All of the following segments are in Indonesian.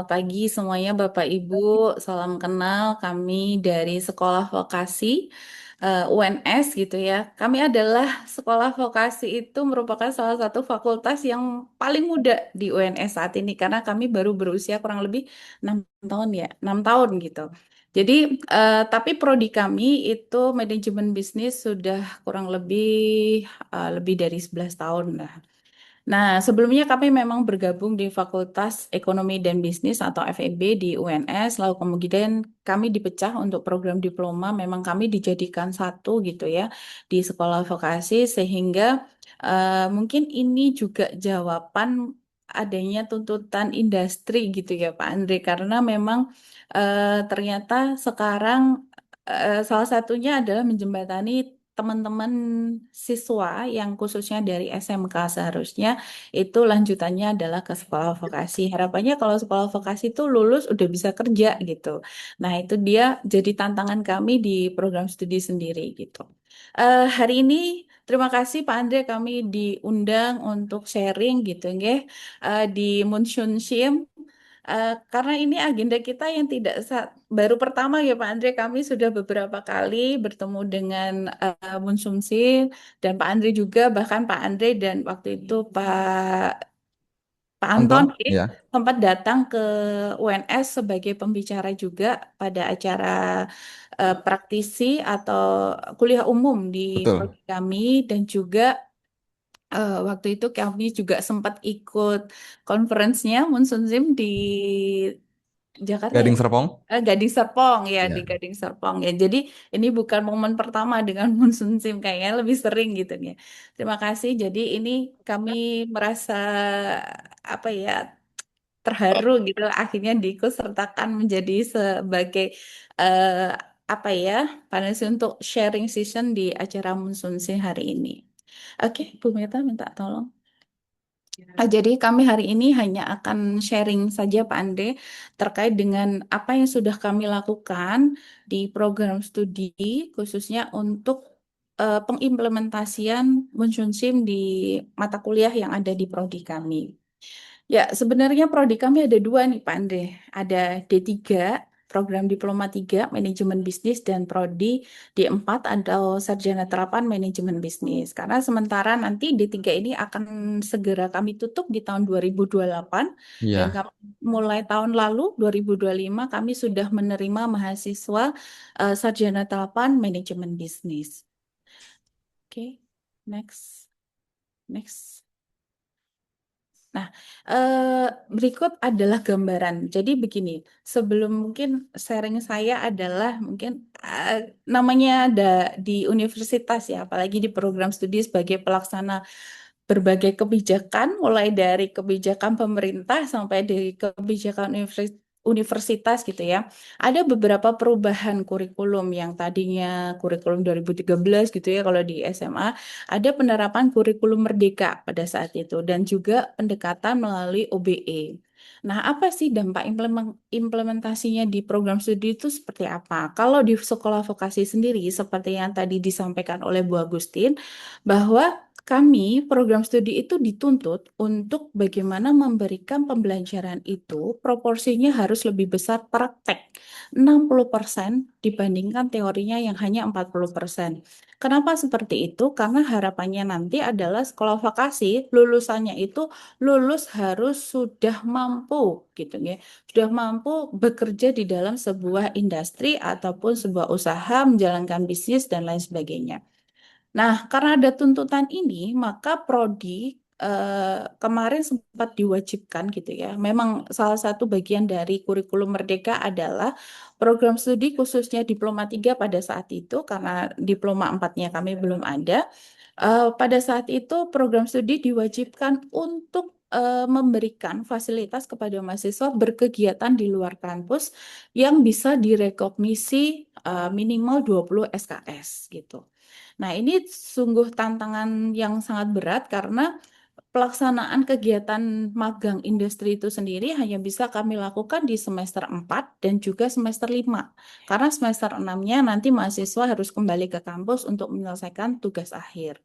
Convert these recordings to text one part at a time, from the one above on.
Selamat pagi semuanya Bapak Ibu. Salam kenal kami dari Sekolah Vokasi UNS gitu ya. Kami adalah Sekolah Vokasi itu merupakan salah satu fakultas yang paling muda di UNS saat ini karena kami baru berusia kurang lebih 6 tahun ya, 6 tahun gitu. Jadi tapi prodi kami itu manajemen bisnis sudah kurang lebih lebih dari 11 tahun lah. Nah, sebelumnya kami memang bergabung di Fakultas Ekonomi dan Bisnis atau FEB di UNS, lalu kemudian kami dipecah untuk program diploma, memang kami dijadikan satu gitu ya di sekolah vokasi, sehingga mungkin ini juga jawaban adanya tuntutan industri gitu ya Pak Andre, karena memang ternyata sekarang salah satunya adalah menjembatani teman-teman siswa yang khususnya dari SMK seharusnya itu lanjutannya adalah ke sekolah vokasi. Harapannya kalau sekolah vokasi itu lulus udah bisa kerja gitu. Nah, itu dia jadi tantangan kami di program studi sendiri gitu. Hari ini terima kasih Pak Andre kami diundang untuk sharing gitu nggih di Munshunshim. Karena ini agenda kita yang tidak baru pertama ya Pak Andre, kami sudah beberapa kali bertemu dengan Munsumsi dan Pak Andre juga, bahkan Pak Andre dan waktu itu Pak Anton Anton, ya, ya, sempat datang ke UNS sebagai pembicara juga pada acara praktisi atau kuliah umum di betul. prodi kami dan juga waktu itu kami juga sempat ikut konferensinya Munsunzim di Jakarta ya. Gading Serpong? Gading Serpong ya di Ya. Gading Serpong ya. Jadi ini bukan momen pertama dengan Monsun Sim kayaknya lebih sering gitu nih. Terima kasih. Jadi ini kami merasa apa ya terharu gitu akhirnya diikut sertakan menjadi sebagai eh, apa ya panel untuk sharing session di acara Monsun Sim hari ini. Oke, Bu Meta minta tolong. Jadi kami hari ini hanya akan sharing saja Pak Ande terkait dengan apa yang sudah kami lakukan di program studi khususnya untuk pengimplementasian Munshunshim di mata kuliah yang ada di prodi kami. Ya, sebenarnya prodi kami ada dua nih Pak Andre. Ada D3, program Diploma 3 Manajemen Bisnis, dan prodi D4 atau Sarjana Terapan Manajemen Bisnis. Karena sementara nanti D3 ini akan segera kami tutup di tahun 2028 dan Iya. mulai tahun lalu 2025 kami sudah menerima mahasiswa Sarjana Terapan Manajemen Bisnis. Oke, next. Next. Nah, berikut adalah gambaran. Jadi begini, sebelum mungkin sharing saya adalah mungkin namanya ada di universitas ya, apalagi di program studi sebagai pelaksana berbagai kebijakan, mulai dari kebijakan pemerintah sampai dari kebijakan universitas gitu ya. Ada beberapa perubahan kurikulum yang tadinya kurikulum 2013 gitu ya kalau di SMA, ada penerapan kurikulum merdeka pada saat itu dan juga pendekatan melalui OBE. Nah, apa sih dampak implementasinya di program studi itu seperti apa? Kalau di sekolah vokasi sendiri, seperti yang tadi disampaikan oleh Bu Agustin, bahwa kami, program studi itu dituntut untuk bagaimana memberikan pembelajaran itu proporsinya harus lebih besar praktek, 60% dibandingkan teorinya yang hanya 40%. Kenapa seperti itu? Karena harapannya nanti adalah sekolah vokasi, lulusannya itu lulus harus sudah mampu gitu ya. Sudah mampu bekerja di dalam sebuah industri ataupun sebuah usaha, menjalankan bisnis dan lain sebagainya. Nah, karena ada tuntutan ini, maka prodi kemarin sempat diwajibkan gitu ya. Memang salah satu bagian dari kurikulum Merdeka adalah program studi khususnya Diploma 3 pada saat itu, karena Diploma 4-nya kami belum ada. Pada saat itu program studi diwajibkan untuk memberikan fasilitas kepada mahasiswa berkegiatan di luar kampus yang bisa direkognisi minimal 20 SKS gitu. Nah, ini sungguh tantangan yang sangat berat karena pelaksanaan kegiatan magang industri itu sendiri hanya bisa kami lakukan di semester 4 dan juga semester 5. Karena semester 6-nya nanti mahasiswa harus kembali ke kampus untuk menyelesaikan tugas akhir.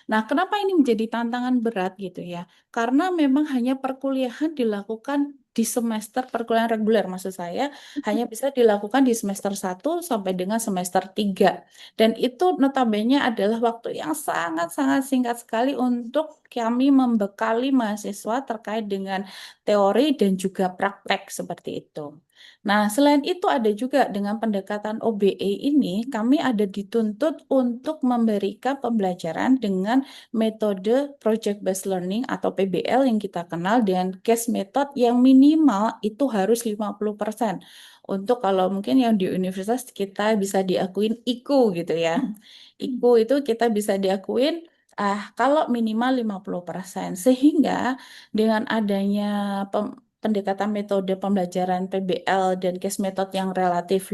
Nah, kenapa ini menjadi tantangan berat gitu ya? Karena memang hanya perkuliahan dilakukan di semester perkuliahan reguler maksud saya hanya bisa dilakukan di semester 1 sampai dengan semester 3. Dan itu notabene adalah waktu yang sangat-sangat singkat sekali untuk kami membekali mahasiswa terkait dengan teori dan juga praktek seperti itu. Nah, selain itu ada juga dengan pendekatan OBE ini, kami ada dituntut untuk memberikan pembelajaran dengan metode Project Based Learning atau PBL yang kita kenal dengan case method yang minimal itu harus 50%. Untuk kalau mungkin yang di universitas kita bisa diakuin IKU gitu ya. IKU itu kita bisa diakuin kalau minimal 50%. Sehingga dengan adanya pendekatan metode pembelajaran PBL dan case method yang relatif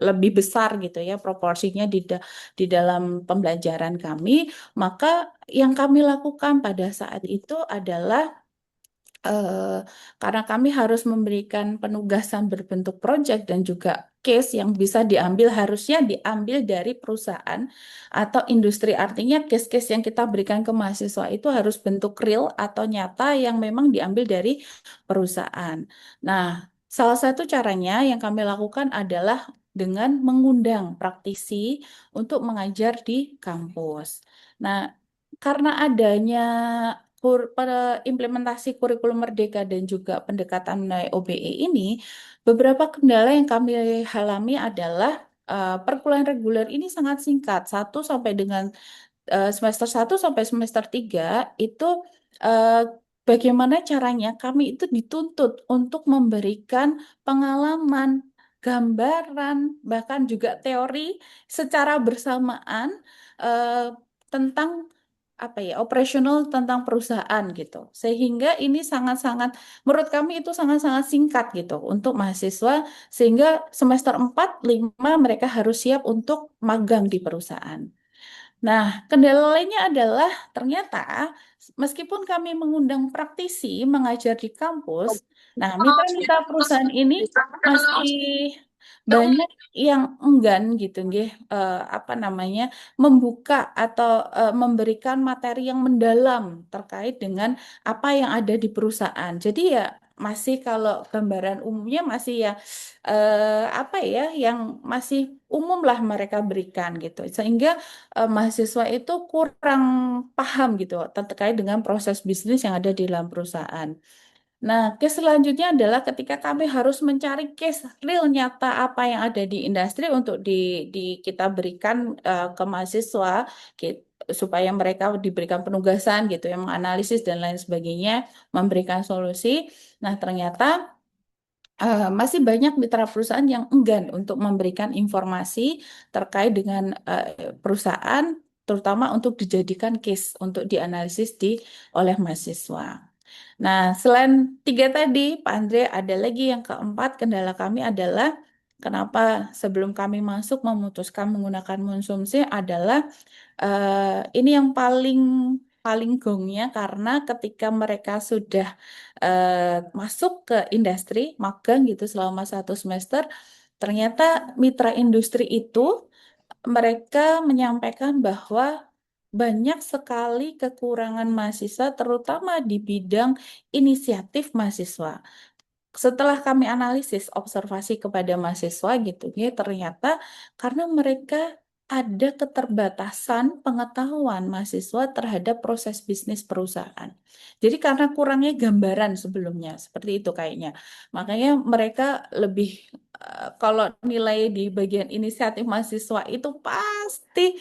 lebih besar gitu ya proporsinya di dalam pembelajaran kami, maka yang kami lakukan pada saat itu adalah eh, karena kami harus memberikan penugasan berbentuk project dan juga case yang bisa diambil harusnya diambil dari perusahaan atau industri. Artinya case-case yang kita berikan ke mahasiswa itu harus bentuk real atau nyata yang memang diambil dari perusahaan. Nah, salah satu caranya yang kami lakukan adalah dengan mengundang praktisi untuk mengajar di kampus. Nah, karena adanya pada implementasi kurikulum Merdeka dan juga pendekatan OBE ini, beberapa kendala yang kami alami adalah perkuliahan reguler ini sangat singkat, 1 sampai semester 1 sampai semester 3 itu eh, bagaimana caranya kami itu dituntut untuk memberikan pengalaman, gambaran, bahkan juga teori secara bersamaan eh, tentang apa ya operasional tentang perusahaan gitu. Sehingga ini sangat-sangat menurut kami itu sangat-sangat singkat gitu untuk mahasiswa sehingga semester 4 5 mereka harus siap untuk magang di perusahaan. Nah, kendala lainnya adalah ternyata meskipun kami mengundang praktisi mengajar di kampus, nah mitra-mitra perusahaan ini masih banyak yang enggan gitu, nggih, apa namanya, membuka atau memberikan materi yang mendalam terkait dengan apa yang ada di perusahaan. Jadi ya masih kalau gambaran umumnya masih ya apa ya yang masih umum lah mereka berikan gitu. Sehingga mahasiswa itu kurang paham gitu terkait dengan proses bisnis yang ada di dalam perusahaan. Nah, case selanjutnya adalah ketika kami harus mencari case real nyata apa yang ada di industri untuk kita berikan ke mahasiswa supaya mereka diberikan penugasan gitu yang menganalisis dan lain sebagainya, memberikan solusi. Nah, ternyata masih banyak mitra perusahaan yang enggan untuk memberikan informasi terkait dengan perusahaan, terutama untuk dijadikan case untuk dianalisis oleh mahasiswa. Nah, selain tiga tadi, Pak Andre, ada lagi yang keempat kendala kami adalah kenapa sebelum kami masuk memutuskan menggunakan konsumsi adalah ini yang paling paling gongnya karena ketika mereka sudah masuk ke industri magang gitu selama 1 semester, ternyata mitra industri itu mereka menyampaikan bahwa banyak sekali kekurangan mahasiswa, terutama di bidang inisiatif mahasiswa. Setelah kami analisis observasi kepada mahasiswa gitu ya, ternyata karena mereka ada keterbatasan pengetahuan mahasiswa terhadap proses bisnis perusahaan. Jadi karena kurangnya gambaran sebelumnya, seperti itu kayaknya. Makanya mereka lebih kalau nilai di bagian inisiatif mahasiswa itu pasti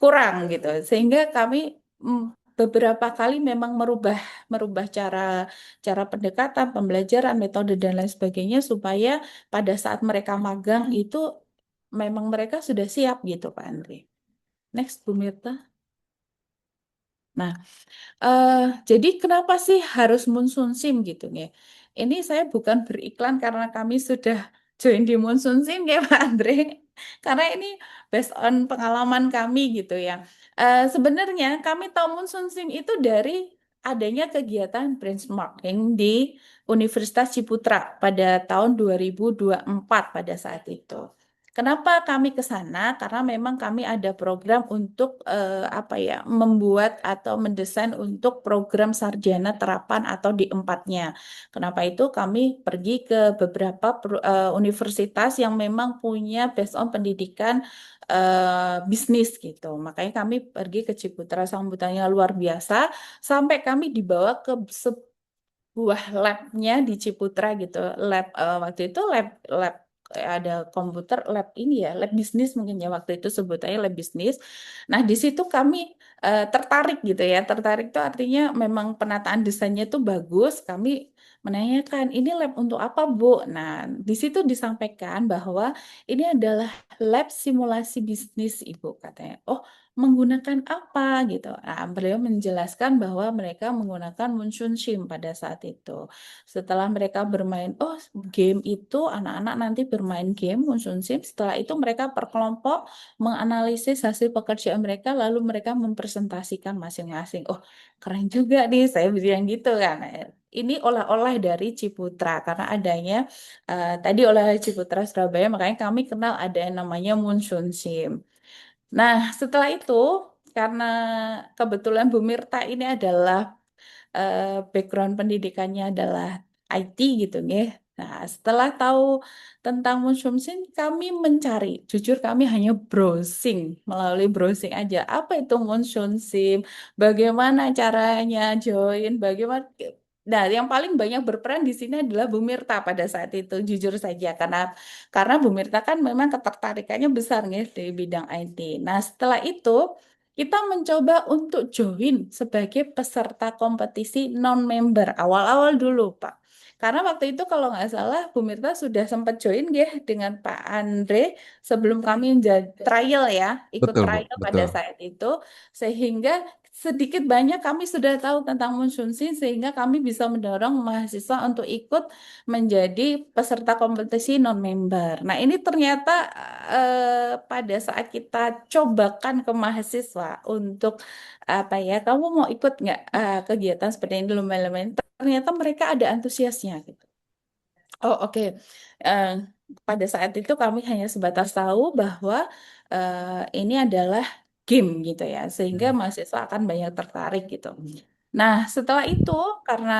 kurang gitu. Sehingga kami mm, beberapa kali memang merubah merubah cara cara pendekatan, pembelajaran, metode dan lain sebagainya supaya pada saat mereka magang itu memang mereka sudah siap gitu Pak Andri. Next Bu Mirta. Nah, eh, jadi kenapa sih harus Monsoon Sim gitu ya? Ini saya bukan beriklan karena kami sudah join di Monsoon Sim ya Pak Andre. Karena ini based on pengalaman kami gitu ya. Sebenarnya kami tahu Monsoon Sim itu dari adanya kegiatan benchmarking di Universitas Ciputra pada tahun 2024 pada saat itu. Kenapa kami ke sana? Karena memang kami ada program untuk apa ya, membuat atau mendesain untuk program sarjana terapan atau di empatnya. Kenapa itu kami pergi ke beberapa universitas yang memang punya based on pendidikan bisnis gitu. Makanya kami pergi ke Ciputra, sambutannya luar biasa sampai kami dibawa ke buah labnya di Ciputra gitu. Lab waktu itu lab lab ada komputer lab ini ya, lab bisnis mungkin ya waktu itu sebutannya lab bisnis. Nah, di situ kami tertarik gitu ya. Tertarik itu artinya memang penataan desainnya itu bagus. Kami menanyakan, "Ini lab untuk apa, Bu?" Nah, di situ disampaikan bahwa ini adalah lab simulasi bisnis, Ibu katanya. Oh, menggunakan apa gitu. Nah, beliau menjelaskan bahwa mereka menggunakan Munshunshin pada saat itu. Setelah mereka bermain, oh game itu anak-anak nanti bermain game Munshunshin. Setelah itu mereka per kelompok menganalisis hasil pekerjaan mereka, lalu mereka mempresentasikan masing-masing. Oh, keren juga nih, saya bilang gitu kan. Ini olah-olah dari Ciputra karena adanya tadi olah Ciputra Surabaya, makanya kami kenal ada yang namanya Munshunshin. Nah, setelah itu, karena kebetulan Bu Mirta ini adalah background pendidikannya adalah IT gitu ya. Nah, setelah tahu tentang Mushroom Scene, kami mencari. Jujur kami hanya browsing, melalui browsing aja. Apa itu Mushroom Scene? Bagaimana caranya join? Bagaimana? Nah, yang paling banyak berperan di sini adalah Bu Mirta pada saat itu, jujur saja, karena Bu Mirta kan memang ketertarikannya besar nih di bidang IT. Nah, setelah itu kita mencoba untuk join sebagai peserta kompetisi non-member awal-awal dulu, Pak. Karena waktu itu kalau nggak salah Bu Mirta sudah sempat join ya dengan Pak Andre sebelum kami trial ya, ikut Betul, Bu. trial pada Betul. saat itu, sehingga sedikit banyak kami sudah tahu tentang Munsunsin sehingga kami bisa mendorong mahasiswa untuk ikut menjadi peserta kompetisi non-member. Nah, ini ternyata pada saat kita cobakan ke mahasiswa untuk apa ya, kamu mau ikut nggak kegiatan seperti ini lomba-lomba ini? Ternyata mereka ada antusiasnya gitu. Oh, oke. Eh, Pada saat itu kami hanya sebatas tahu bahwa ini adalah game gitu ya, sehingga Hmm. mahasiswa akan banyak tertarik gitu. Nah, setelah itu karena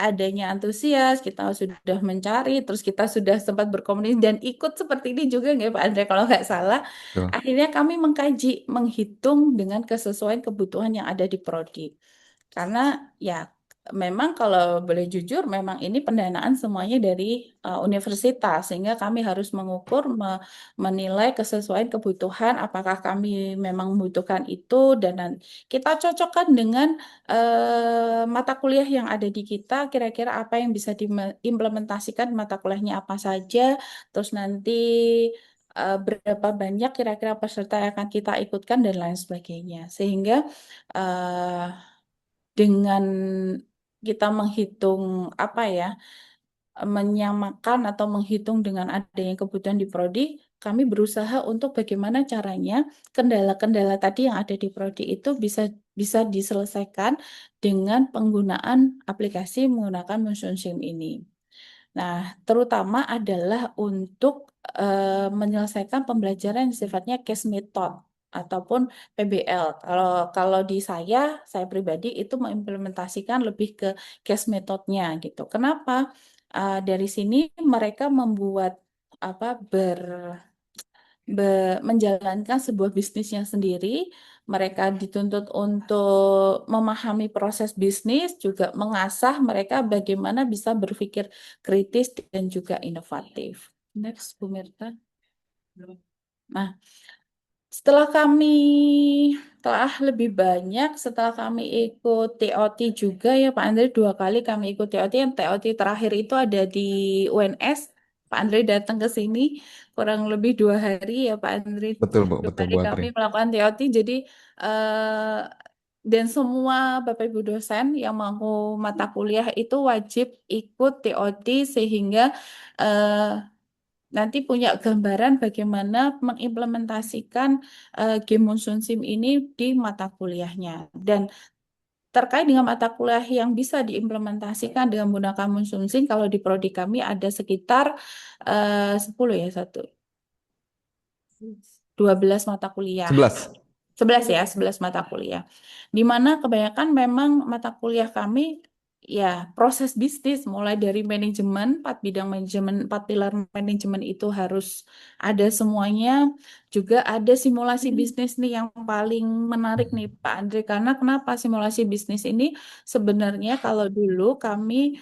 adanya antusias, kita sudah mencari, terus kita sudah sempat berkomunikasi dan ikut seperti ini juga nggak Pak Andre kalau nggak salah. Betul. Akhirnya kami mengkaji, menghitung dengan kesesuaian kebutuhan yang ada di prodi. Karena ya memang kalau boleh jujur memang ini pendanaan semuanya dari universitas sehingga kami harus mengukur menilai kesesuaian kebutuhan apakah kami memang membutuhkan itu dan kita cocokkan dengan mata kuliah yang ada di kita kira-kira apa yang bisa diimplementasikan mata kuliahnya apa saja terus nanti berapa banyak kira-kira peserta yang akan kita ikutkan dan lain sebagainya sehingga eh, dengan kita menghitung apa ya, menyamakan atau menghitung dengan adanya kebutuhan di prodi, kami berusaha untuk bagaimana caranya kendala-kendala tadi yang ada di prodi itu bisa bisa diselesaikan dengan penggunaan aplikasi menggunakan Motion Sim ini. Nah, terutama adalah untuk menyelesaikan pembelajaran yang sifatnya case method ataupun PBL. Kalau kalau di saya pribadi itu mengimplementasikan lebih ke case methodnya gitu. Kenapa? Dari sini mereka membuat apa menjalankan sebuah bisnisnya sendiri. Mereka dituntut untuk memahami proses bisnis, juga mengasah mereka bagaimana bisa berpikir kritis dan juga inovatif. Next, Bu Mirta. Nah, setelah kami telah lebih banyak, setelah kami ikut TOT juga ya Pak Andre, 2 kali kami ikut TOT. Yang TOT terakhir itu ada di UNS. Pak Andre datang ke sini kurang lebih 2 hari ya Pak Andre. Betul, Bu. dua Betul, hari Bu Atri. kami melakukan TOT. Jadi eh, dan semua Bapak Ibu dosen yang mau mata kuliah itu wajib ikut TOT sehingga eh, nanti punya gambaran bagaimana mengimplementasikan game Monsoon Sim ini di mata kuliahnya. Dan terkait dengan mata kuliah yang bisa diimplementasikan dengan menggunakan Monsoon Sim, kalau di prodi kami ada sekitar 10 ya, satu. 12 mata kuliah. 11. 11 ya, 11 mata kuliah. Di mana kebanyakan memang mata kuliah kami ya proses bisnis mulai dari manajemen, 4 pilar manajemen itu harus ada semuanya. Juga ada simulasi bisnis nih yang paling menarik nih Pak Andre, karena kenapa simulasi bisnis ini sebenarnya kalau dulu kami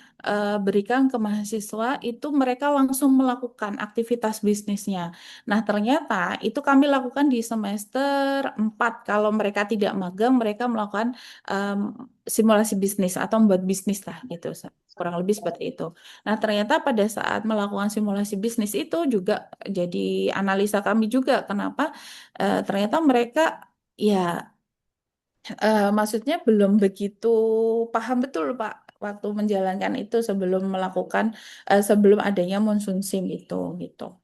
berikan ke mahasiswa itu mereka langsung melakukan aktivitas bisnisnya. Nah, ternyata itu kami lakukan di semester 4. Kalau mereka tidak magang, mereka melakukan em, simulasi bisnis atau membuat bisnis lah gitu. Kurang lebih seperti itu. Nah, ternyata pada saat melakukan simulasi bisnis itu juga jadi analisa kami juga. Kenapa? Ternyata mereka ya maksudnya belum begitu paham betul Pak waktu menjalankan itu sebelum melakukan sebelum adanya monsoon sim itu gitu.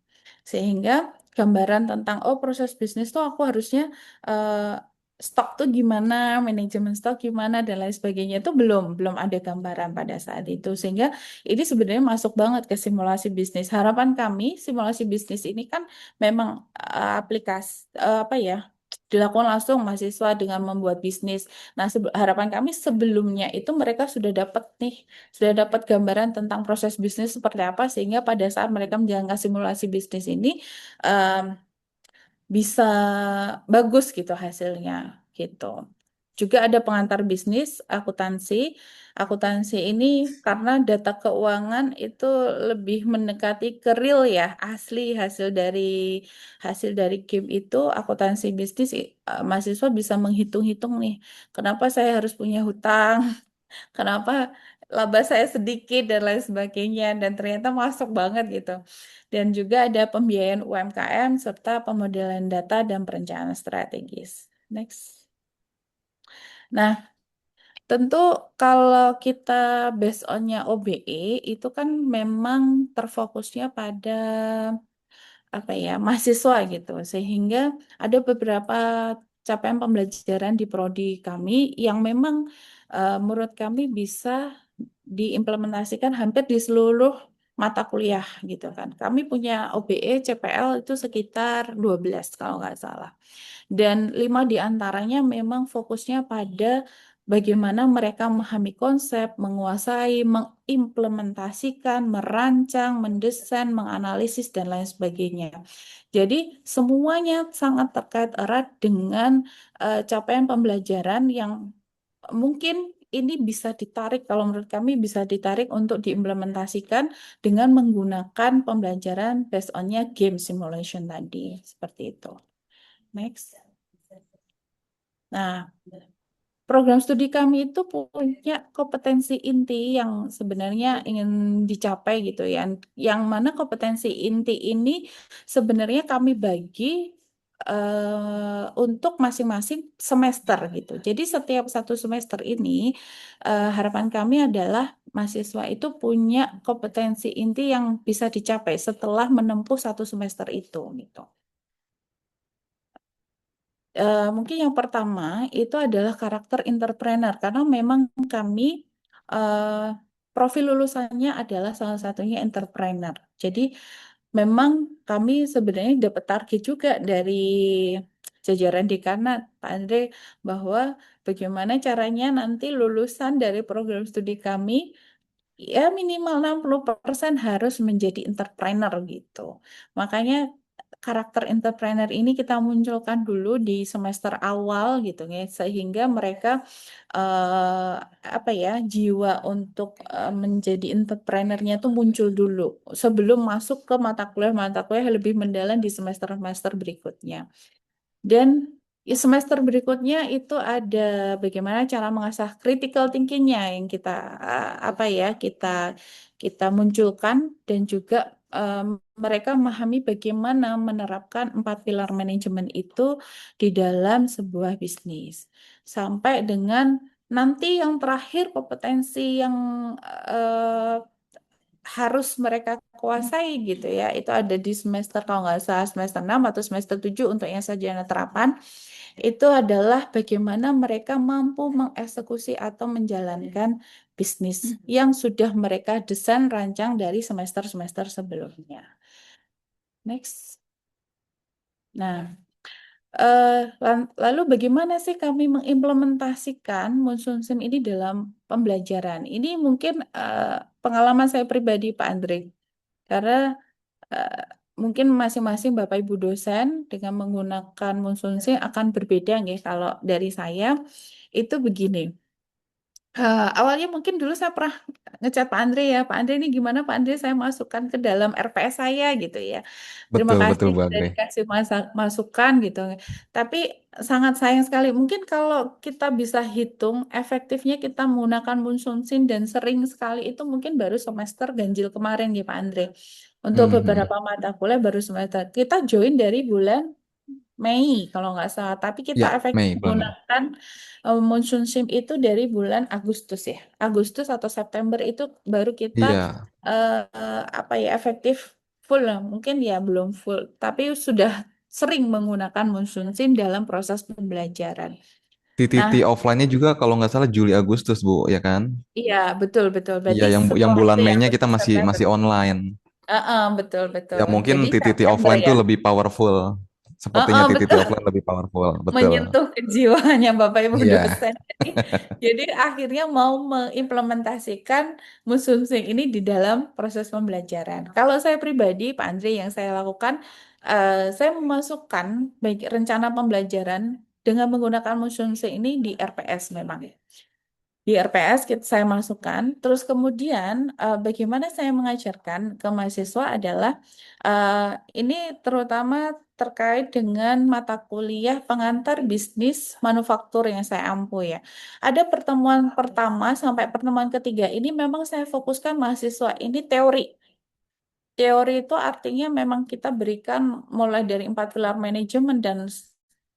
Sehingga gambaran tentang oh proses bisnis tuh aku harusnya eh, stok tuh gimana, manajemen stok gimana dan lain sebagainya itu belum ada gambaran pada saat itu. Sehingga ini sebenarnya masuk banget ke simulasi bisnis. Harapan kami simulasi bisnis ini kan memang aplikasi apa ya? Dilakukan langsung mahasiswa dengan membuat bisnis. Nah, harapan kami sebelumnya itu mereka sudah dapat gambaran tentang proses bisnis seperti apa sehingga pada saat mereka menjalankan simulasi bisnis ini em, bisa bagus gitu hasilnya gitu. Juga ada pengantar bisnis, akuntansi. Akuntansi ini karena data keuangan itu lebih mendekati ke real ya, asli hasil dari game itu akuntansi bisnis mahasiswa bisa menghitung-hitung nih, kenapa saya harus punya hutang, kenapa laba saya sedikit dan lain sebagainya dan ternyata masuk banget gitu. Dan juga ada pembiayaan UMKM serta pemodelan data dan perencanaan strategis. Next. Nah, tentu kalau kita based on-nya OBE itu kan memang terfokusnya pada apa ya mahasiswa gitu sehingga ada beberapa capaian pembelajaran di prodi kami yang memang menurut kami bisa diimplementasikan hampir di seluruh mata kuliah gitu kan. Kami punya OBE CPL itu sekitar 12 kalau nggak salah. Dan 5 di antaranya memang fokusnya pada bagaimana mereka memahami konsep, menguasai, mengimplementasikan, merancang, mendesain, menganalisis, dan lain sebagainya. Jadi semuanya sangat terkait erat dengan capaian pembelajaran yang mungkin ini bisa ditarik, kalau menurut kami bisa ditarik untuk diimplementasikan dengan menggunakan pembelajaran based on-nya game simulation tadi. Seperti itu. Next. Nah, program studi kami itu punya kompetensi inti yang sebenarnya ingin dicapai gitu ya. Yang mana kompetensi inti ini sebenarnya kami bagi untuk masing-masing semester gitu. Jadi setiap satu semester ini harapan kami adalah mahasiswa itu punya kompetensi inti yang bisa dicapai setelah menempuh satu semester itu gitu. Mungkin yang pertama itu adalah karakter entrepreneur karena memang kami eh, profil lulusannya adalah salah satunya entrepreneur. Jadi memang kami sebenarnya dapat target juga dari jajaran dekanat Pak Andre bahwa bagaimana caranya nanti lulusan dari program studi kami ya minimal 60% harus menjadi entrepreneur gitu. Makanya karakter entrepreneur ini kita munculkan dulu di semester awal gitu ya sehingga mereka eh, apa ya jiwa untuk menjadi entrepreneurnya tuh muncul dulu sebelum masuk ke mata kuliah yang lebih mendalam di semester-semester berikutnya. Dan semester berikutnya itu ada bagaimana cara mengasah critical thinking-nya yang kita apa ya kita munculkan dan juga mereka memahami bagaimana menerapkan 4 pilar manajemen itu di dalam sebuah bisnis sampai dengan nanti yang terakhir kompetensi yang eh, harus mereka kuasai gitu ya. Itu ada di semester kalau nggak salah semester 6 atau semester 7 untuk yang sarjana terapan. Itu adalah bagaimana mereka mampu mengeksekusi atau menjalankan bisnis yang sudah mereka desain rancang dari semester-semester sebelumnya. Next. Nah, lalu bagaimana sih kami mengimplementasikan Monsoon Sim ini dalam pembelajaran? Ini mungkin pengalaman saya pribadi, Pak Andre, karena eh, mungkin masing-masing Bapak Ibu dosen dengan menggunakan Monsoon Sim akan berbeda nggih. Kalau dari saya itu begini. Awalnya mungkin dulu saya pernah ngechat Pak Andre ya, Pak Andre ini gimana Pak Andre saya masukkan ke dalam RPS saya gitu ya. Terima Betul, betul kasih Bu sudah Agri. dikasih masukan gitu. Tapi sangat sayang sekali. Mungkin kalau kita bisa hitung efektifnya kita menggunakan Munsunsin dan sering sekali itu mungkin baru semester ganjil kemarin ya Pak Andre. Untuk Mhm. beberapa mata kuliah baru semester. Kita join dari bulan Mei kalau nggak salah. Tapi kita Ya, efektif Mei, bulan Mei. menggunakan monsoon sim itu dari bulan Agustus ya. Agustus atau September itu baru kita Iya, apa ya efektif full lah. Mungkin ya belum full, tapi sudah sering menggunakan monsoon sim dalam proses pembelajaran. Nah, TTT offline-nya juga kalau nggak salah Juli Agustus Bu, ya kan? iya betul betul. Iya, Berarti yang setelah bulan itu ya Mei-nya kita Agustus masih September. masih online. Betul betul. Ya mungkin Jadi TTT September offline ya. tuh lebih powerful. Sepertinya TTT Betul. offline lebih powerful, betul. Menyentuh kejiwaannya Bapak Ibu Iya. dosen. Jadi akhirnya mau mengimplementasikan Musumsing ini di dalam proses pembelajaran. Kalau saya pribadi, Pak Andre, yang saya lakukan, saya memasukkan baik rencana pembelajaran dengan menggunakan Musumsing ini di RPS memang. Di RPS saya masukkan, terus kemudian bagaimana saya mengajarkan ke mahasiswa adalah eh, ini terutama terkait dengan mata kuliah pengantar bisnis manufaktur yang saya ampu ya. Ada pertemuan pertama sampai pertemuan ketiga ini memang saya fokuskan mahasiswa ini teori. Teori itu artinya memang kita berikan mulai dari 4 pilar manajemen dan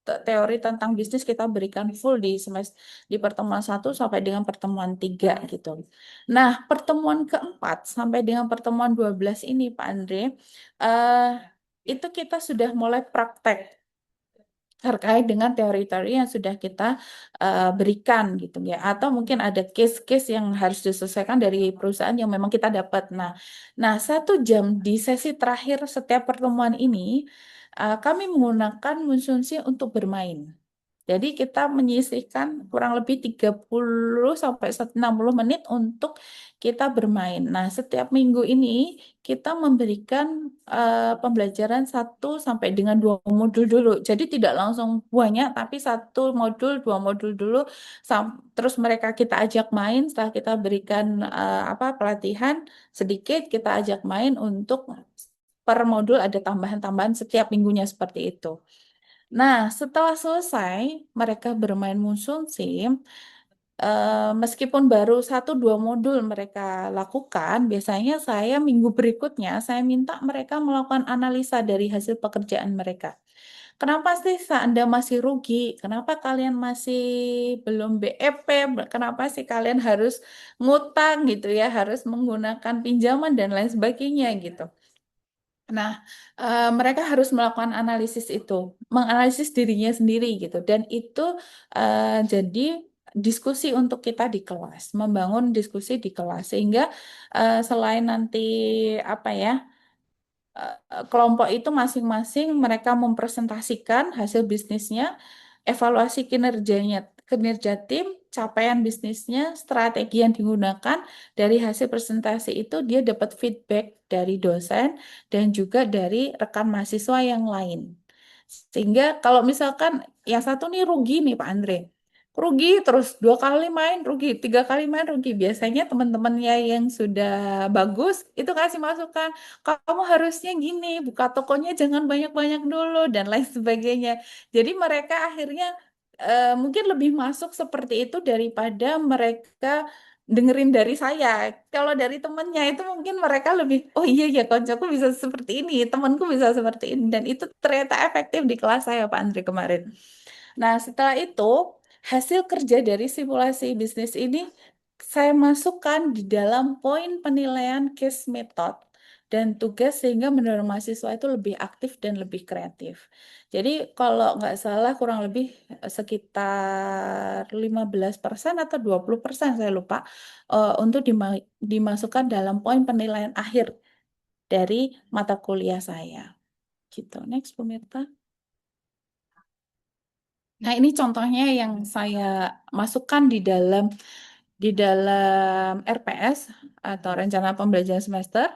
teori tentang bisnis kita berikan full di semester di pertemuan 1 sampai dengan pertemuan 3 gitu. Nah, pertemuan keempat sampai dengan pertemuan 12 ini Pak Andre, eh, itu kita sudah mulai praktek terkait dengan teori-teori yang sudah kita berikan gitu ya atau mungkin ada case-case yang harus diselesaikan dari perusahaan yang memang kita dapat. Nah, 1 jam di sesi terakhir setiap pertemuan ini kami menggunakan Munsunsi untuk bermain. Jadi kita menyisihkan kurang lebih 30 sampai 60 menit untuk kita bermain. Nah, setiap minggu ini kita memberikan pembelajaran 1 sampai dengan 2 modul dulu. Jadi tidak langsung banyak, tapi 1 modul, 2 modul dulu. Terus mereka kita ajak main. Setelah kita berikan apa pelatihan sedikit, kita ajak main untuk per modul ada tambahan-tambahan setiap minggunya seperti itu. Nah, setelah selesai mereka bermain musun sim, meskipun baru 1 2 modul mereka lakukan, biasanya saya minggu berikutnya saya minta mereka melakukan analisa dari hasil pekerjaan mereka. Kenapa sih Anda masih rugi? Kenapa kalian masih belum BEP? Kenapa sih kalian harus ngutang gitu ya, harus menggunakan pinjaman dan lain sebagainya gitu. Nah, mereka harus melakukan analisis itu, menganalisis dirinya sendiri gitu, dan itu jadi diskusi untuk kita di kelas, membangun diskusi di kelas, sehingga selain nanti apa ya kelompok itu masing-masing mereka mempresentasikan hasil bisnisnya, evaluasi kinerjanya, kinerja tim, capaian bisnisnya, strategi yang digunakan dari hasil presentasi itu dia dapat feedback dari dosen dan juga dari rekan mahasiswa yang lain. Sehingga kalau misalkan yang satu nih rugi nih Pak Andre, rugi terus 2 kali main rugi, 3 kali main rugi. Biasanya teman-temannya yang sudah bagus itu kasih masukan, kamu harusnya gini, buka tokonya jangan banyak-banyak dulu dan lain sebagainya. Jadi mereka akhirnya mungkin lebih masuk seperti itu daripada mereka dengerin dari saya. Kalau dari temennya itu mungkin mereka lebih, oh iya ya koncoku bisa seperti ini, temanku bisa seperti ini. Dan itu ternyata efektif di kelas saya Pak Andri kemarin. Nah setelah itu hasil kerja dari simulasi bisnis ini saya masukkan di dalam poin penilaian case method dan tugas sehingga mendorong mahasiswa itu lebih aktif dan lebih kreatif. Jadi kalau nggak salah kurang lebih sekitar 15% atau 20% saya lupa untuk dimasukkan dalam poin penilaian akhir dari mata kuliah saya. Gitu. Next, Bu Mirta. Nah, ini contohnya yang saya masukkan di dalam RPS atau rencana pembelajaran semester.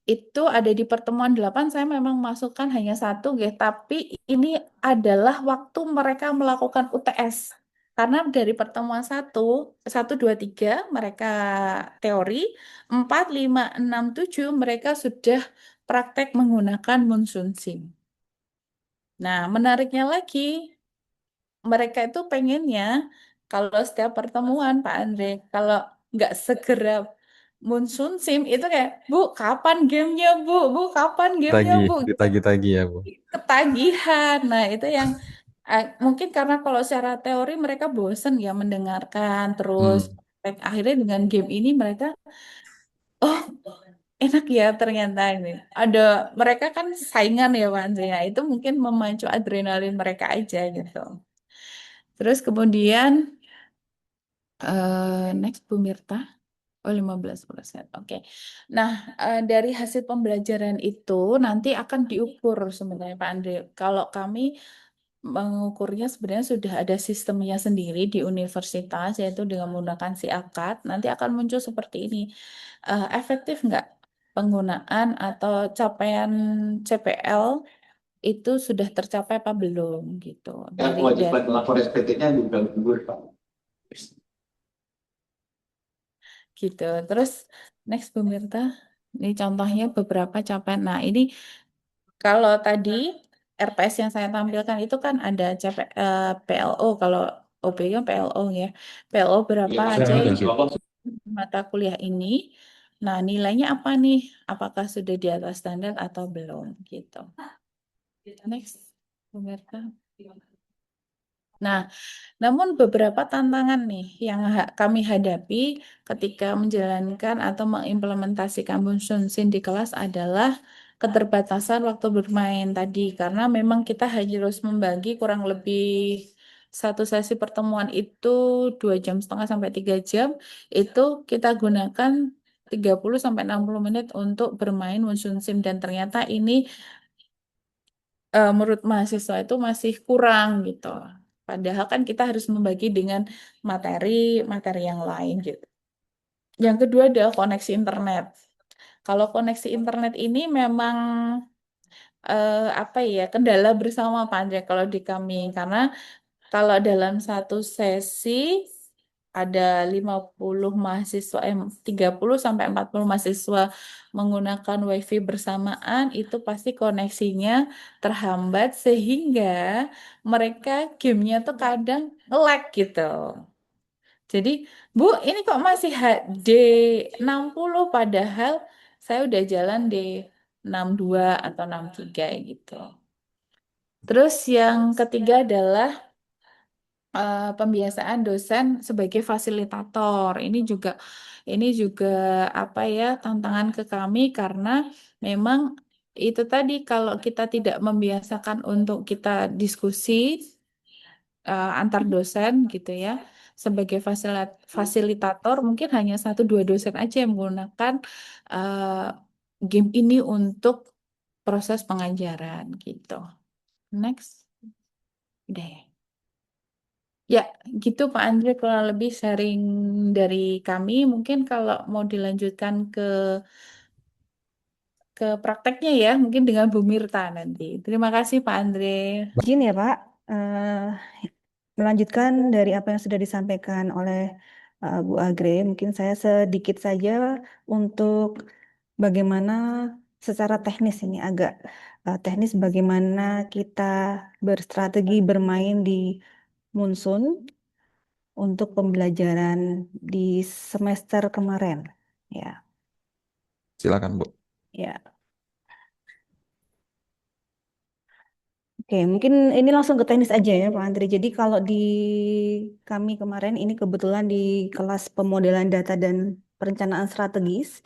Itu ada di pertemuan 8 saya memang masukkan hanya satu, tapi ini adalah waktu mereka melakukan UTS. Karena dari pertemuan satu 2 3 mereka teori, 4 5 6 7 mereka sudah praktek menggunakan Monsoon Sim. Nah, menariknya lagi, mereka itu pengennya kalau setiap pertemuan Pak Andre, kalau nggak segera Monsoon Sim itu kayak, Bu, kapan gamenya, Bu? Bu, kapan gamenya, Tagih, Bu? Gitu. ditagih-tagih ya, Bu. Ketagihan. Nah, itu yang mungkin karena kalau secara teori mereka bosen ya mendengarkan terus Hmm, akhirnya dengan game ini mereka, oh, enak ya ternyata ini. Ada mereka kan saingan ya Pak Andre. Nah, itu mungkin memacu adrenalin mereka aja gitu. Terus kemudian next Bu Mirta. Oh, 15%. Oke. Nah, dari hasil pembelajaran itu nanti akan diukur sebenarnya Pak Andre. Kalau kami mengukurnya sebenarnya sudah ada sistemnya sendiri di universitas, yaitu dengan menggunakan si akad. Nanti akan muncul seperti ini. Efektif nggak penggunaan atau capaian CPL itu sudah tercapai apa belum gitu. Ya, Dari kewajiban melapor SPT-nya juga gugur, Pak. gitu. Terus next Bu Mirta, ini contohnya beberapa capaian. Nah, ini kalau tadi RPS yang saya tampilkan itu kan ada PLO, kalau OB kan PLO ya. PLO berapa Ya, aja saya yang juga. mata kuliah ini. Nah, nilainya apa nih? Apakah sudah di atas standar atau belum gitu. Next, Bu Mirta. Nah, namun beberapa tantangan nih yang kami hadapi ketika menjalankan atau mengimplementasikan Bunsunsin di kelas adalah keterbatasan waktu bermain tadi karena memang kita hanya harus membagi kurang lebih satu sesi pertemuan itu 2,5 jam sampai 3 jam itu kita gunakan 30 sampai 60 menit untuk bermain Bunsunsim dan ternyata ini menurut mahasiswa itu masih kurang gitu. Padahal kan kita harus membagi dengan materi-materi yang lain gitu. Yang kedua adalah koneksi internet. Kalau koneksi internet ini memang apa ya kendala bersama Pak Andre kalau di kami karena kalau dalam satu sesi ada 50 mahasiswa, 30 sampai 40 mahasiswa menggunakan WiFi bersamaan, itu pasti koneksinya terhambat sehingga mereka gamenya tuh kadang lag gitu. Jadi, Bu, ini kok masih HD 60 padahal saya udah jalan di 62 atau 63 gitu. Terus yang ketiga adalah pembiasaan dosen sebagai fasilitator. Ini juga apa ya tantangan ke kami karena memang itu tadi kalau kita tidak membiasakan untuk kita diskusi antar dosen gitu ya sebagai fasilitator mungkin hanya satu dua dosen aja yang menggunakan game ini untuk proses pengajaran gitu. Next, deh. Ya, gitu Pak Andre kurang lebih sharing dari kami. Mungkin kalau mau dilanjutkan ke prakteknya ya, mungkin dengan Bu Mirta nanti. Terima kasih Pak Andre. Izin ya Pak, melanjutkan dari apa yang sudah disampaikan oleh Bu Agre, mungkin saya sedikit saja untuk bagaimana secara teknis ini agak teknis bagaimana kita berstrategi bermain di Munsun untuk pembelajaran di semester kemarin. Ya, Silakan, Bu. ya. Oke, mungkin ini langsung ke teknis aja ya Pak Andri. Jadi kalau di kami kemarin ini kebetulan di kelas pemodelan data dan perencanaan strategis.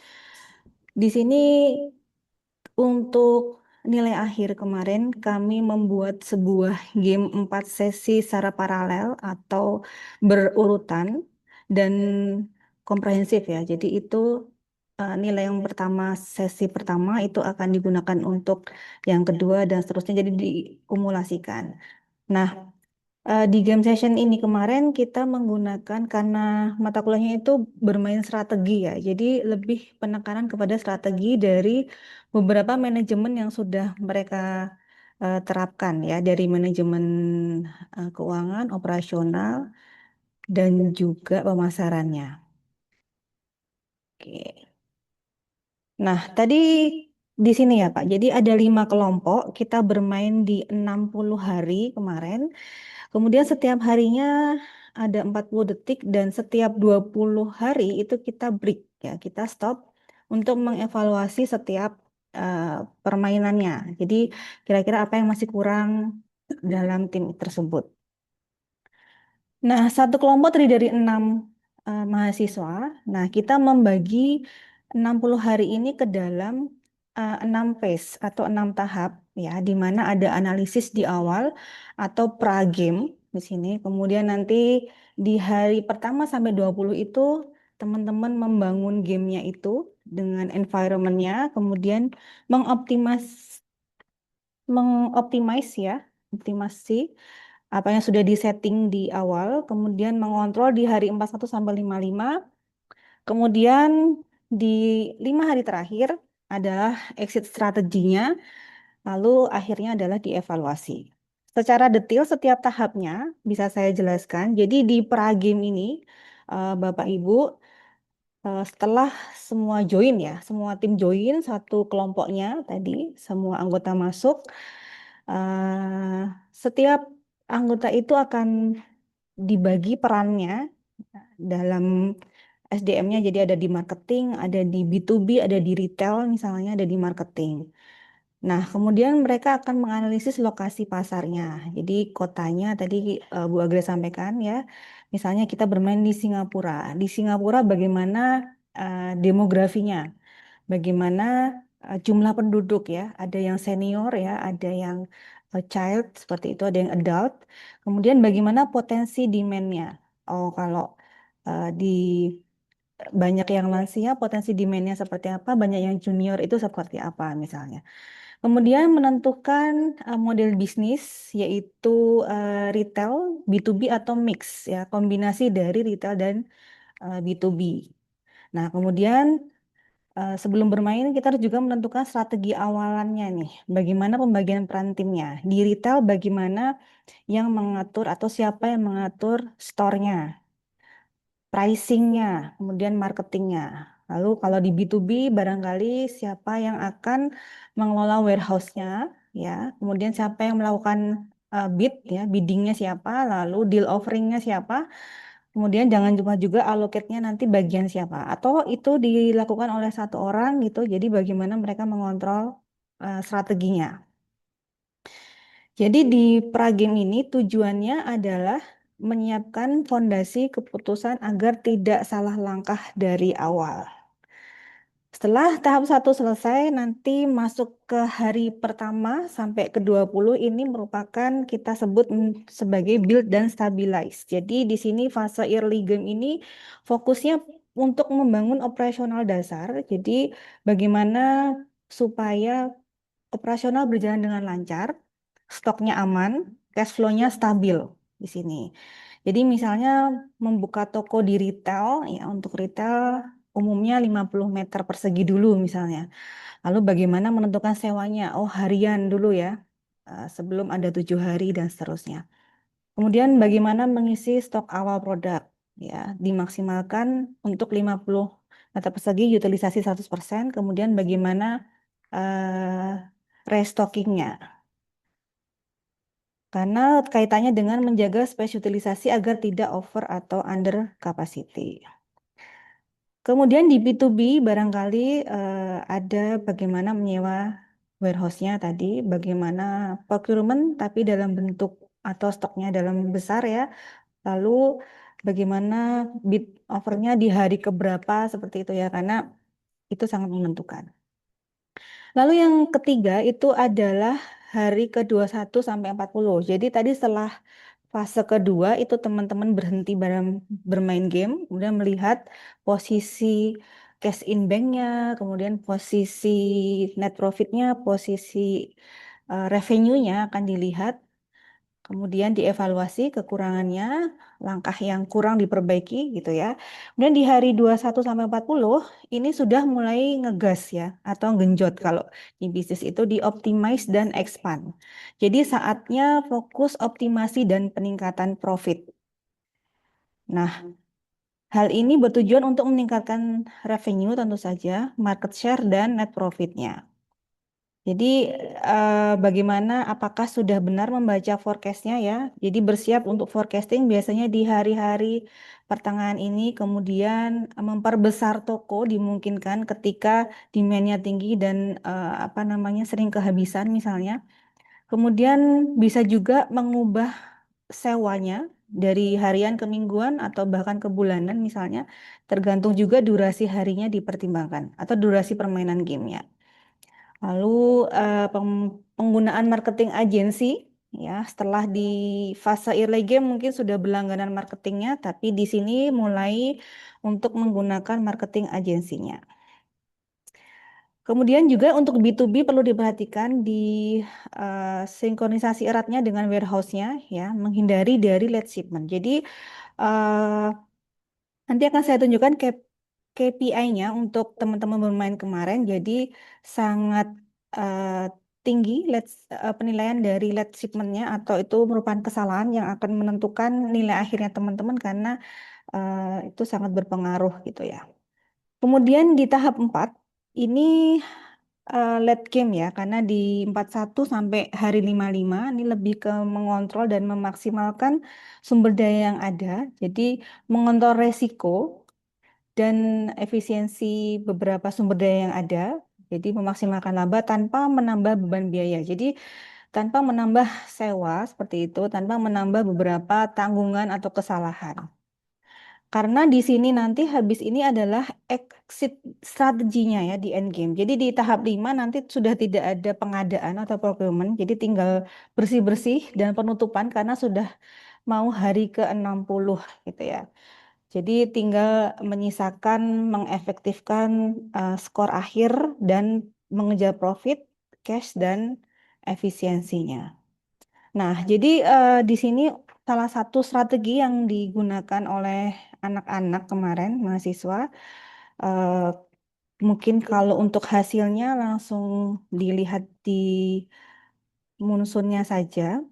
Di sini untuk nilai akhir kemarin kami membuat sebuah game 4 sesi secara paralel atau berurutan dan komprehensif ya. Jadi itu nilai yang pertama sesi pertama itu akan digunakan untuk yang kedua dan seterusnya jadi dikumulasikan. Nah, Di game session ini kemarin kita menggunakan karena mata kuliahnya itu bermain strategi ya. Jadi lebih penekanan kepada strategi dari beberapa manajemen yang sudah mereka terapkan ya, dari manajemen keuangan, operasional, dan juga pemasarannya. Oke. Nah, tadi di sini ya Pak. Jadi ada 5 kelompok. Kita bermain di 60 hari kemarin. Kemudian setiap harinya ada 40 detik dan setiap 20 hari itu kita break ya, kita stop untuk mengevaluasi setiap eh, permainannya. Jadi kira-kira apa yang masih kurang dalam tim tersebut. Nah, satu kelompok terdiri dari 6 mahasiswa. Nah, kita membagi 60 hari ini ke dalam 6 phase atau 6 tahap ya, di mana ada analisis di awal atau pra-game di sini. Kemudian nanti di hari pertama sampai 20 itu teman-teman membangun gamenya itu dengan environment-nya, kemudian mengoptimas mengoptimize ya, optimasi apa yang sudah disetting di awal, kemudian mengontrol di hari 41 sampai 55, kemudian di 5 hari terakhir adalah exit strateginya, lalu akhirnya adalah dievaluasi. Secara detail setiap tahapnya bisa saya jelaskan. Jadi di pra-game ini, Bapak Ibu, setelah semua join ya, semua tim join satu kelompoknya tadi, semua anggota masuk, eh, setiap anggota itu akan dibagi perannya dalam SDM-nya. Jadi ada di marketing, ada di B2B, ada di retail misalnya, ada di marketing. Nah, kemudian mereka akan menganalisis lokasi pasarnya. Jadi kotanya tadi Bu Agre sampaikan ya. Misalnya kita bermain di Singapura. Di Singapura bagaimana demografinya? Bagaimana jumlah penduduk ya? Ada yang senior ya, ada yang child seperti itu, ada yang adult. Kemudian bagaimana potensi demand-nya? Oh, kalau di banyak yang lansia, potensi demand-nya seperti apa? Banyak yang junior itu seperti apa misalnya? Kemudian menentukan model bisnis yaitu retail, B2B atau mix ya, kombinasi dari retail dan B2B. Nah, kemudian sebelum bermain kita harus juga menentukan strategi awalannya nih. Bagaimana pembagian peran timnya? Di retail bagaimana yang mengatur atau siapa yang mengatur store-nya, pricing-nya, kemudian marketingnya. Lalu kalau di B2B barangkali siapa yang akan mengelola warehouse-nya, ya. Kemudian siapa yang melakukan bid, ya, bidding-nya siapa, lalu deal offering-nya siapa. Kemudian jangan lupa juga allocate-nya nanti bagian siapa. Atau itu dilakukan oleh satu orang gitu. Jadi bagaimana mereka mengontrol strateginya. Jadi di Pragame ini tujuannya adalah menyiapkan fondasi keputusan agar tidak salah langkah dari awal. Setelah tahap 1 selesai, nanti masuk ke hari pertama sampai ke 20 ini merupakan kita sebut sebagai build dan stabilize. Jadi di sini fase early game ini fokusnya untuk membangun operasional dasar. Jadi bagaimana supaya operasional berjalan dengan lancar, stoknya aman, cash flow-nya stabil di sini. Jadi misalnya membuka toko di retail, ya untuk retail umumnya 50 meter persegi dulu misalnya. Lalu bagaimana menentukan sewanya? Oh harian dulu ya, sebelum ada 7 hari dan seterusnya. Kemudian bagaimana mengisi stok awal produk? Ya, dimaksimalkan untuk 50 meter persegi utilisasi 100%. Kemudian bagaimana restockingnya? Karena kaitannya dengan menjaga space utilisasi agar tidak over atau under capacity. Kemudian di B2B barangkali ada bagaimana menyewa warehouse-nya tadi, bagaimana procurement tapi dalam bentuk atau stoknya dalam besar ya. Lalu bagaimana bid offer-nya di hari keberapa seperti itu ya, karena itu sangat menentukan. Lalu yang ketiga itu adalah hari ke-21 sampai 40. Jadi tadi setelah fase kedua itu teman-teman berhenti bermain game, kemudian melihat posisi cash in bank-nya, kemudian posisi net profit-nya, posisi revenue-nya akan dilihat. Kemudian dievaluasi kekurangannya, langkah yang kurang diperbaiki gitu ya. Kemudian di hari 21 sampai 40 ini sudah mulai ngegas ya atau genjot kalau di bisnis itu di-optimize dan expand. Jadi saatnya fokus optimasi dan peningkatan profit. Nah, hal ini bertujuan untuk meningkatkan revenue tentu saja, market share dan net profitnya. Jadi bagaimana apakah sudah benar membaca forecastnya ya? Jadi bersiap untuk forecasting biasanya di hari-hari pertengahan ini, kemudian memperbesar toko dimungkinkan ketika demand-nya tinggi dan apa namanya sering kehabisan misalnya. Kemudian bisa juga mengubah sewanya dari harian ke mingguan atau bahkan ke bulanan misalnya, tergantung juga durasi harinya dipertimbangkan atau durasi permainan gamenya. Lalu penggunaan marketing agensi ya setelah di fase early game mungkin sudah berlangganan marketingnya, tapi di sini mulai untuk menggunakan marketing agensinya. Kemudian juga untuk B2B perlu diperhatikan di sinkronisasi eratnya dengan warehouse-nya ya, menghindari dari late shipment. Jadi eh, nanti akan saya tunjukkan KPI-nya untuk teman-teman bermain kemarin. Jadi sangat tinggi penilaian dari late shipment-nya atau itu merupakan kesalahan yang akan menentukan nilai akhirnya teman-teman karena itu sangat berpengaruh gitu ya. Kemudian di tahap 4 ini late game ya karena di 41 sampai hari 55 ini lebih ke mengontrol dan memaksimalkan sumber daya yang ada. Jadi mengontrol resiko dan efisiensi beberapa sumber daya yang ada. Jadi memaksimalkan laba tanpa menambah beban biaya. Jadi tanpa menambah sewa seperti itu, tanpa menambah beberapa tanggungan atau kesalahan. Karena di sini nanti habis ini adalah exit strateginya ya di end game. Jadi di tahap 5 nanti sudah tidak ada pengadaan atau procurement. Jadi tinggal bersih-bersih dan penutupan karena sudah mau hari ke-60 gitu ya. Jadi tinggal menyisakan, mengefektifkan skor akhir dan mengejar profit, cash, dan efisiensinya. Nah, jadi di sini salah satu strategi yang digunakan oleh anak-anak kemarin, mahasiswa, eh, mungkin kalau untuk hasilnya langsung dilihat di munsurnya saja.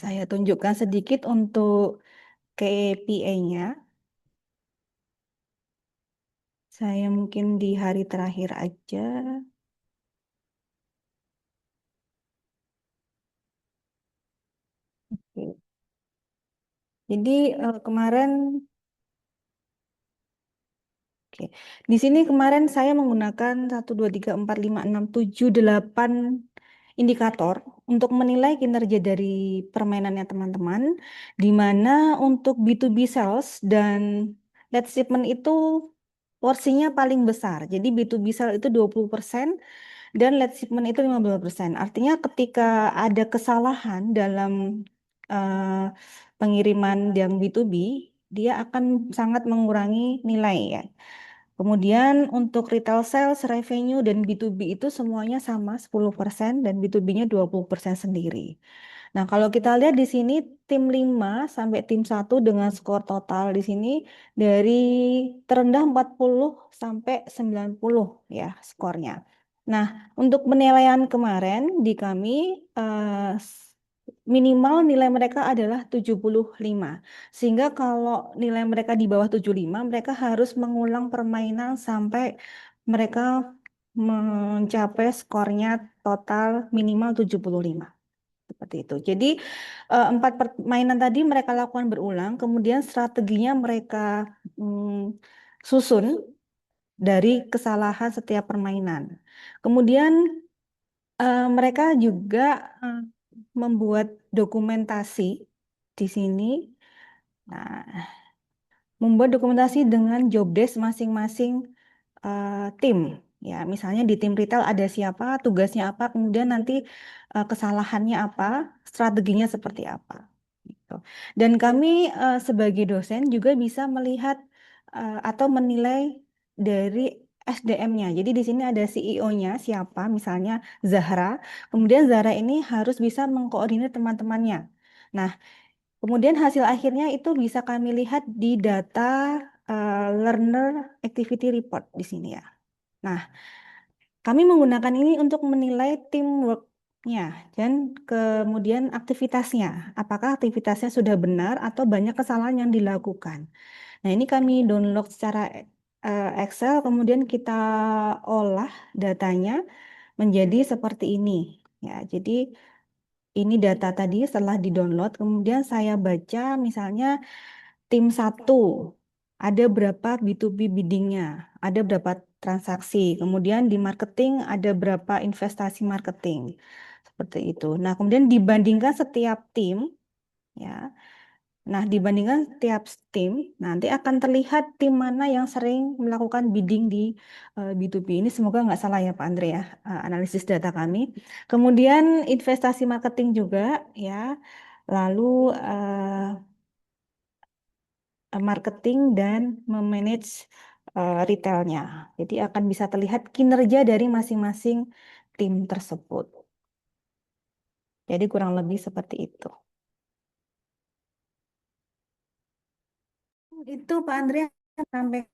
Saya tunjukkan sedikit untuk KPI-nya. Saya mungkin di hari terakhir aja. Oke. Jadi kemarin, oke. Di sini kemarin saya menggunakan 1, 2, 3, 4, 5, 6, 7, 8 indikator untuk menilai kinerja dari permainannya teman-teman, di mana untuk B2B sales dan lead shipment itu porsinya paling besar. Jadi B2B sales itu 20%, dan late shipment itu 15%. Artinya ketika ada kesalahan dalam eh, pengiriman yang B2B, dia akan sangat mengurangi nilai ya. Kemudian untuk retail sales, revenue, dan B2B itu semuanya sama 10% dan B2B-nya 20% sendiri. Nah, kalau kita lihat di sini tim 5 sampai tim 1 dengan skor total di sini dari terendah 40 sampai 90 ya skornya. Nah, untuk penilaian kemarin di kami minimal nilai mereka adalah 75. Sehingga kalau nilai mereka di bawah 75, mereka harus mengulang permainan sampai mereka mencapai skornya total minimal 75. Seperti itu. Jadi 4 permainan tadi mereka lakukan berulang, kemudian strateginya mereka susun dari kesalahan setiap permainan. Kemudian mereka juga eh, membuat dokumentasi di sini. Nah, membuat dokumentasi dengan job desk masing-masing tim. Ya, misalnya di tim retail ada siapa, tugasnya apa, kemudian nanti kesalahannya apa, strateginya seperti apa. Gitu. Dan kami sebagai dosen juga bisa melihat atau menilai dari SDM-nya. Jadi di sini ada CEO-nya siapa, misalnya Zahra. Kemudian Zahra ini harus bisa mengkoordinir teman-temannya. Nah, kemudian hasil akhirnya itu bisa kami lihat di data Learner Activity Report di sini ya. Nah, kami menggunakan ini untuk menilai teamwork-nya dan kemudian aktivitasnya. Apakah aktivitasnya sudah benar atau banyak kesalahan yang dilakukan. Nah, ini kami download secara Excel, kemudian kita olah datanya menjadi seperti ini. Ya, jadi ini data tadi setelah di-download, kemudian saya baca misalnya tim 1 ada berapa B2B biddingnya, ada berapa transaksi, kemudian di marketing ada berapa investasi marketing, seperti itu. Nah, kemudian dibandingkan setiap tim, ya. Nah, dibandingkan tiap tim, nanti akan terlihat tim mana yang sering melakukan bidding di B2B. Ini semoga nggak salah ya Pak Andre ya, analisis data kami. Kemudian investasi marketing juga ya, lalu marketing dan memanage retailnya. Jadi akan bisa terlihat kinerja dari masing-masing tim tersebut. Jadi kurang lebih seperti itu. Itu Pak Andre sampai